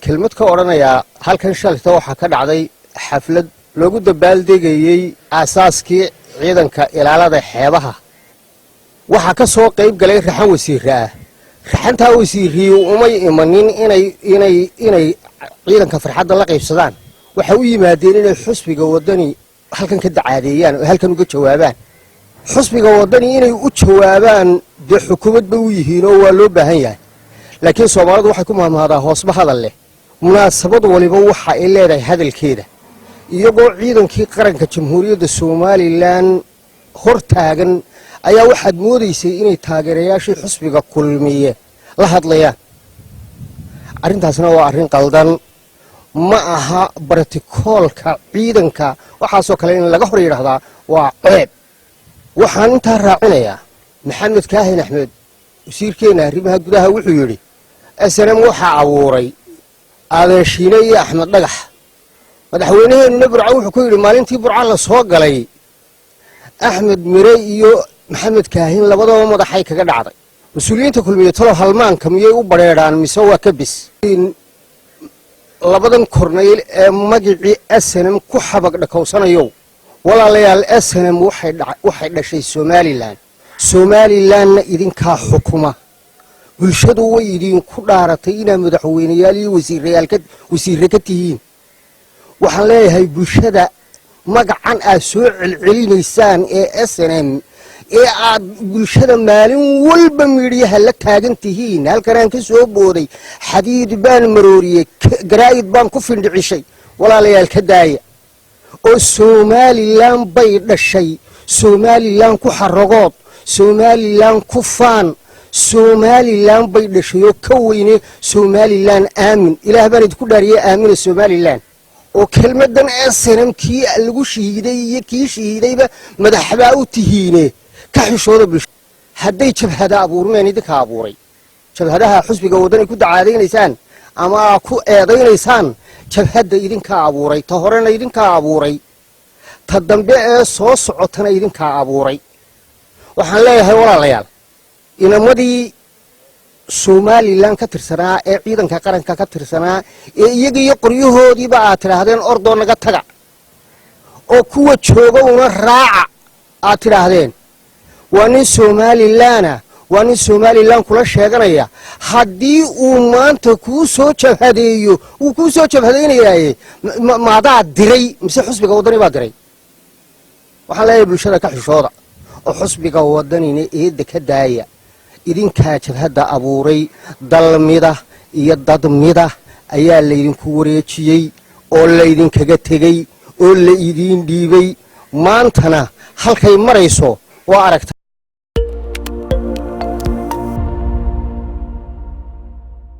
kelmad ka oranaya halkan shalta waxa ka dhacday xaflad loogu dabaaldegayay aasaaskii ciidanka ilaalada xeebaha waxa ka soo qayb galay raxan wasiirka raxanta wasiirriyo umay imanin inay ciidanka farxadda la qaybsadaan waxa u yimaadeen inay xusbiga wadani halkan ka dacaadeeyaan oo halkan uga jawaabaan xusbiga wadani inay u jawaabaan de xukuumadba u yihiin oo waa loo baahan yahay laakiin Soomaalidu waxay ku maamulada hoosba hadal leh munaasabad waliba waxa ay leedahay hadalkeeda iyagoo ciidankii qaranka jamhuuriyadda Soomaaliland hor taagan ayaa waxaad moodaysay inay taageerayaashii xusbiga kulmiye la hadlayaan arrintaasna waa arrin qaldan ma aha bartikoolka ciidanka waxa soo kale in laga hor yiraahdaa waa ceeb waxaan inta raacinayaa maxamed kaahin axmed wasiirkeena arrimaha gudaha wuxuu yiri SNM waxa abuuray adeeshiine iyo axmed dhagax madaxweynaheena burca wuxuu ku yiri maalintii burca la soo galay axmed mire iyo maxamed kaahin labadaba madaxay kaga dhacday mas'uuliyiinta kulmiye talo halmaanka miyay u bareeraan mise waa ka bis labadan korneyl ee magicii SNM ku xabag dhakowsanayo walaalayaal SNM waxay dhashay Somaliland idinka xukuma bulshadu way idin ku dhaaratay inaa madaxweynayaal iyo wasiirre ka tihiin waxaan leeyahay bulshada magacan aad soo celcelinaysaan ee SNM ee aad bulshada maalin walba miidiyaha la taagan tihiin halkan aan ka soo booday xadiid baan marooriyay garaayid baan ku findhicishay walaalayaal ka daaya oo Somaliland bay dhashay Somaliland ku xaragood Somaliland ku faan Somaliland bay dhashay oo ka weyne Somaliland aamin ilaah baan idinku dhaariyay aamin Somaliland oo kelmadan SNM kii lagu shiiday iyo kii shiidayba madaxba u tihiine ka xishooda bulshada haday jabhada abuurmeen idinka abuuray jabhadaha xusbiga wadani ku dacaadeynaysan ama ku eedeynaysan jabhada idinka abuuray ta horena idinka abuuray ta dambe ee soo socotana idinka abuuray waxaan leeyahay walaalayaal inamadii Somaliland ka tirsanaa ee ciidanka qaranka ka tirsanaa ee iyaga iyo qoryahoodii ba aad tiraahdeen ordo naga taga oo kuwa jooga una raaca aad tiraahdeen waa nin Somaliland kula sheeganaya hadii uu maanta ku soo jabhadeeyo uu ku soo jabhadeynayay maadaa diray mise xusbiga wadani baa diray waxaan leeyahay bulshada ka xishooda oo xusbiga wadanina eeda ka daaya idinka jabhada abuuray dalmida iyo dadmida ayaa la idinku wareejiyay oo la idinkaga tegay oo la idin dhiibay maantana halkay marayso waa aragtay